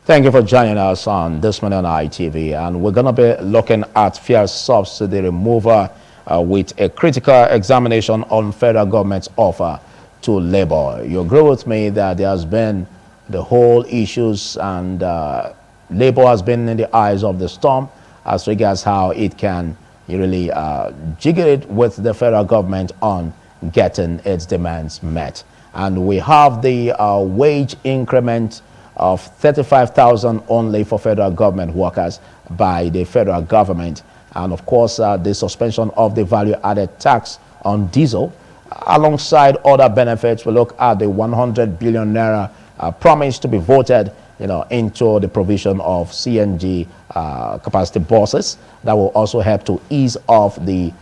Thank you for joining us on this morning on ITV, and we're going to be looking at fuel subsidy removal with a critical examination on federal government's offer to labor. You agree with me that there has been the whole issues and labor has been in the eyes of the storm as regards how it can really jiggle it with the federal government on getting its demands met. And we have the wage increment of 35,000 only for federal government workers by the federal government, and of course the suspension of the value-added tax on diesel alongside other benefits. We look at the 100 billion naira promised to be voted into the provision of CNG capacity buses that will also help to ease off the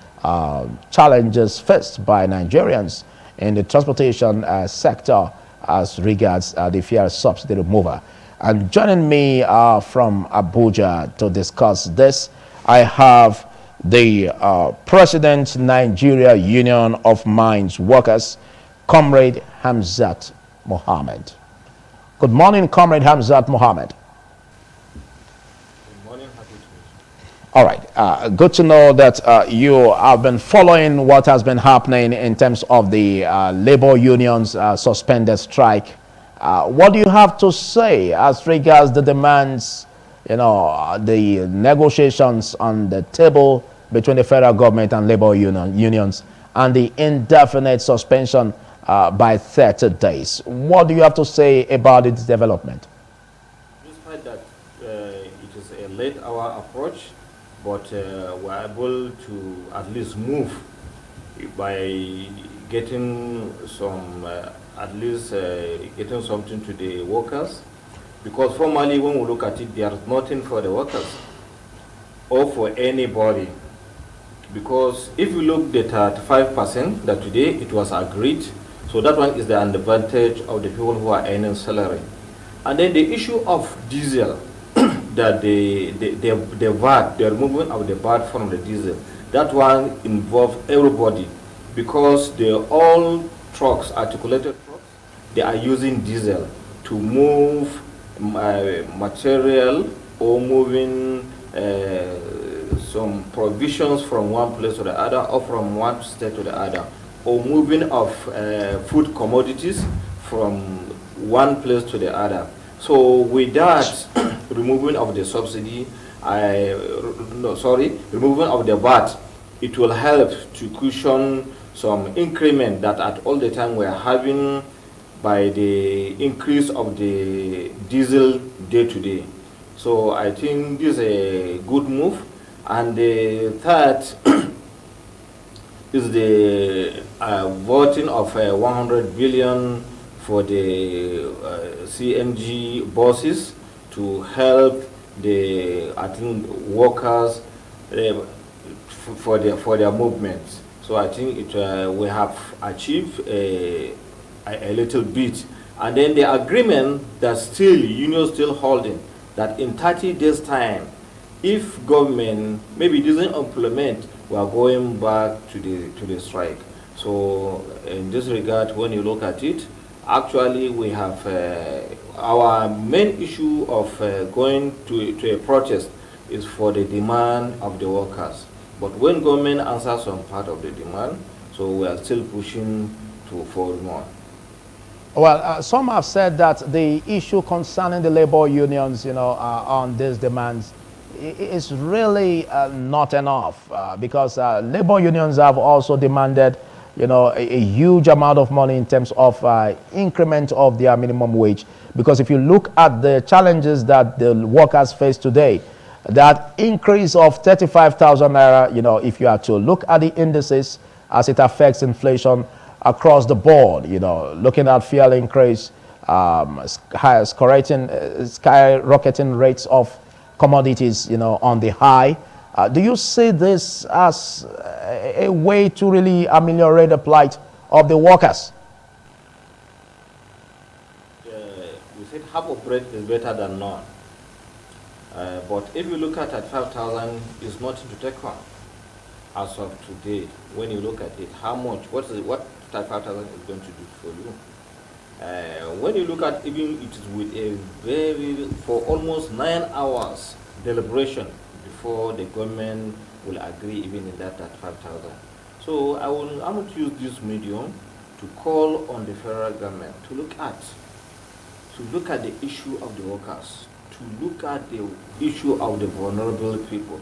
challenges faced by Nigerians in the transportation sector as regards the fuel subsidy removal. And joining me from Abuja to discuss this, I have the President, Nigeria Union of Mines Workers, Comrade Hamzat Mohammed. Good morning, Comrade Hamzat Mohammed. Good morning, happy to meet you. All right, good to know that you have been following what has been happening in terms of the labor unions suspended strike. What do you have to say as regards the demands, the negotiations on the table between the federal government and labor unions and the indefinite suspension by 30 days? What do you have to say about its development? Despite that it is a late hour approach, but we're able to at least move by getting some, at least getting something to the workers. Because formally, when we look at it, there's nothing for the workers or for anybody. Because if you look at 35% that today it was agreed, so that one is the advantage of the people who are earning salary. And then the issue of diesel, that the VAT, the removal of the VAT from the diesel, that one involves everybody because all trucks, articulated trucks, they are using diesel to move material or moving some provisions from one place to the other or from one state to the other, or moving of food commodities from one place to the other. So with that removing of the subsidy, removing of the VAT, it will help to cushion some increment that at all the time we're having by the increase of the diesel day to day. So I think this is a good move. And the third is the voting of 100 billion for the CNG buses to help the workers for their movements. So I think we have achieved a little bit. And then the agreement that still union still holding that in 30 days time, if government maybe doesn't implement, we are going back to the strike. So in this regard, when you look at it, actually we have our main issue of going to a protest is for the demand of the workers. But when government answers some part of the demand, so we are still pushing for more. Well, some have said that the issue concerning the labor unions, on these demands is really not enough because labor unions have also demanded, a huge amount of money in terms of increment of their minimum wage. Because if you look at the challenges that the workers face today, that increase of 35,000 naira, if you are to look at the indices as it affects inflation across the board, looking at fuel increase, skyrocketing rates of commodities, on the high. Do you see this as a way to really ameliorate the plight of the workers? We said half of bread is better than none. But if you look at 5,000, it's nothing to take on. As of today, when you look at it, how much, what 5,000 is going to do for you? When you look at even it is with a very, for almost 9 hours deliberation before the government will agree even in that at 5,000. So I'm going to use this medium to call on the federal government to look at the issue of the workers, to look at the issue of the vulnerable people.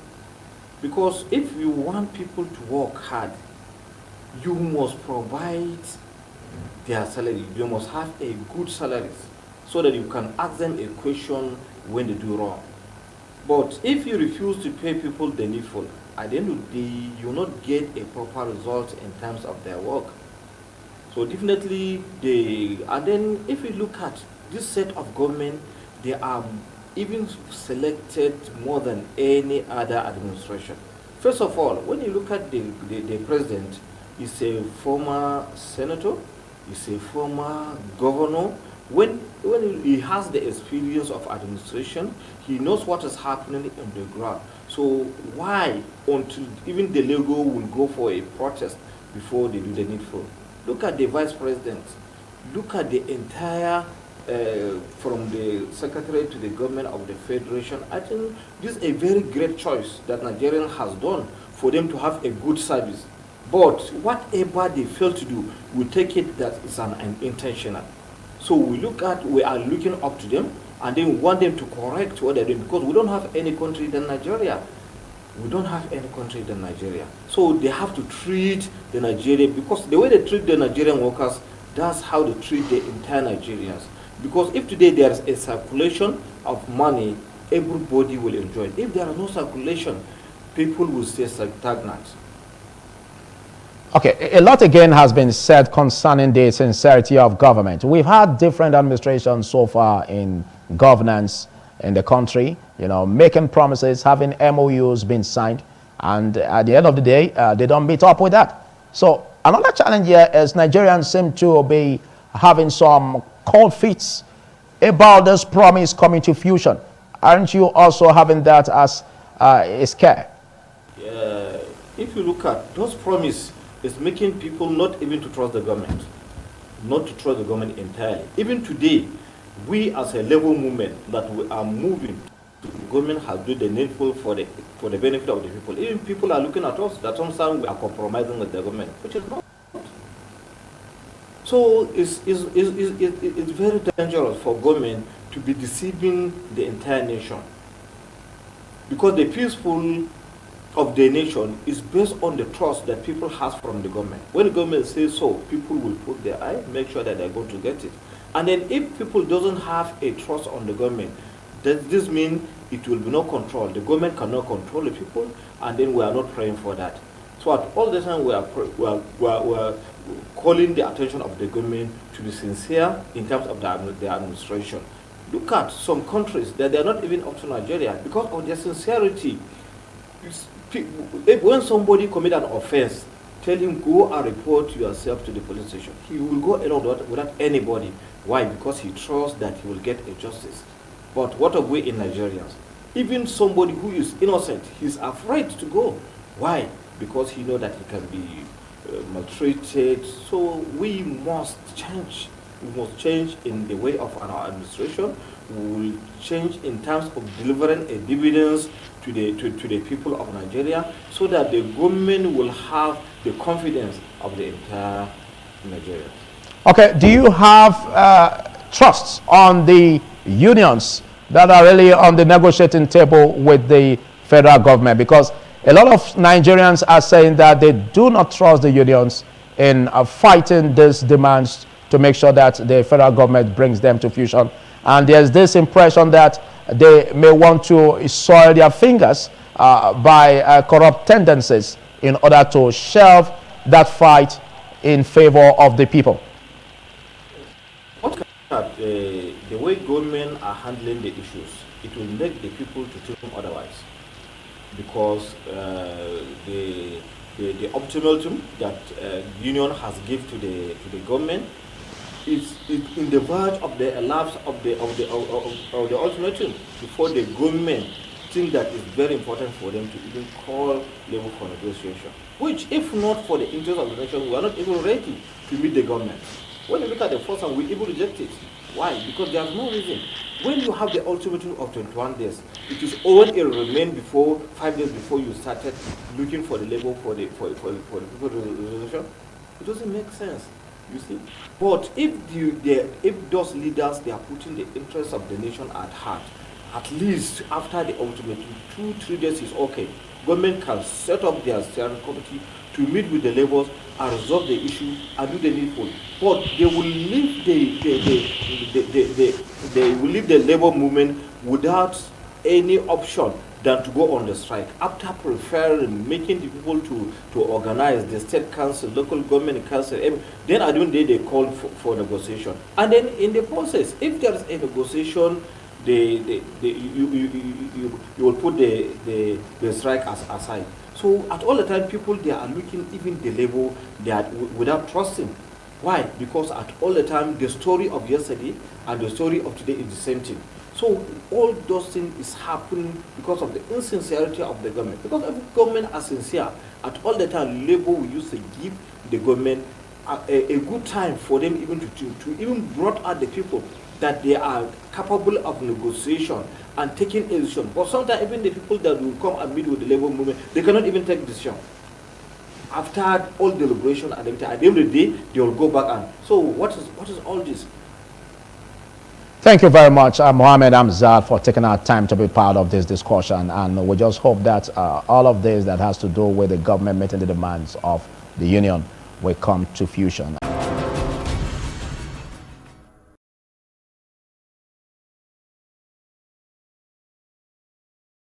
Because if you want people to work hard, you must provide their salary. You must have a good salary so that you can ask them a question when they do wrong. But if you refuse to pay people the needful, at the end of the day, you will not get a proper result in terms of their work. So definitely, and then if you look at this set of government, they are even selected more than any other administration. First of all, when you look at the president, he's a former senator, he's a former governor. When he has the experience of administration, he knows what is happening on the ground. So why until even the Lego will go for a protest before they do the needful? Look at the vice president. Look at the entire, from the secretary to the government of the federation. I think this is a very great choice that Nigeria has done for them to have a good service. But whatever they fail to do, we take it that it's an intentional. So we are looking up to them, and then we want them to correct what they're doing, because we don't have any country than Nigeria. We don't have any country than Nigeria. So they have to treat the Nigerian, because the way they treat the Nigerian workers, that's how they treat the entire Nigerians. Because if today there's a circulation of money, everybody will enjoy it. If there is no circulation, people will stay stagnant. Okay, a lot again has been said concerning the sincerity of government. We've had different administrations so far in governance in the country, making promises, having MOUs being signed, and at the end of the day, they don't meet up with that. So another challenge here is Nigerians seem to be having some cold feet about this promise coming to fusion. Aren't you also having that as a scare? If you look at those promises, it's making people not even to trust the government, not to trust the government entirely. Even today, we as a labor movement that we are moving, the government has done the needful for the benefit of the people. Even people are looking at us that sometimes we are compromising with the government, which is not. So it's very dangerous for government to be deceiving the entire nation, because the peaceful of the nation is based on the trust that people have from the government. When the government says so, people will put their eye, make sure that they're going to get it. And then if people doesn't have a trust on the government, does this mean it will be no control? The government cannot control the people, and then we are not praying for that. So at all the time we are calling the attention of the government to be sincere in terms of the administration. Look at some countries that they are not even up to Nigeria because of their sincerity. When somebody commit an offense, tell him go and report yourself to the police station. He will go along without anybody. Why? Because he trusts that he will get a justice. But what are we in Nigerians? Even somebody who is innocent, he's afraid to go. Why? Because he knows that he can be maltreated. So we must change. We must change in the way of our administration. We will change in terms of delivering a dividends to the people of Nigeria, so that the government will have the confidence of the entire Nigeria. Okay, do you have trust on the unions that are really on the negotiating table with the federal government? Because a lot of Nigerians are saying that they do not trust the unions in fighting these demands to make sure that the federal government brings them to fusion. And there's this impression that they may want to soil their fingers by corrupt tendencies in order to shelve that fight in favor of the people. The way government are handling the issues, it will make the people to think otherwise, because the ultimatum that union has given to the government is in the verge of the elapse of the ultimatum before the government think that it's very important for them to even call labor for negotiation. Which, if not for the interest of the nation, we are not even ready to meet the government. When you look at the first one, we even reject it. Why? Because there's no reason. When you have the ultimatum of 21 days, it is when it remained before 5 days before you started looking for the label for the people resolution. It doesn't make sense. You see, but if those leaders, they are putting the interests of the nation at heart, at least after the ultimatum, 2-3 days is okay. Government can set up their steering committee to meet with the labels and resolve the issue and do the needful. But they will leave they will leave the labor movement without any option than to go on the strike. After preferring making the people to organize the state council, local government council, then at the end of the day they call for negotiation. And then in the process, if there is a negotiation, you will put the strike aside. So at all the time, people, they are looking even the label without trusting. Why? Because at all the time, the story of yesterday and the story of today is the same thing. So all those things is happening because of the insincerity of the government. Because if the government are sincere, at all the time, labor will use to give the government a good time for them even to even brought out the people that they are capable of negotiation and taking a decision. But sometimes even the people that will come and meet with the labor movement, they cannot even take decision. After all deliberation and everything, at the end of the day, they will go back and so what is all this? Thank you very much, Mohammed Amzad, for taking our time to be part of this discussion. And we just hope that all of this that has to do with the government meeting the demands of the union will come to fruition.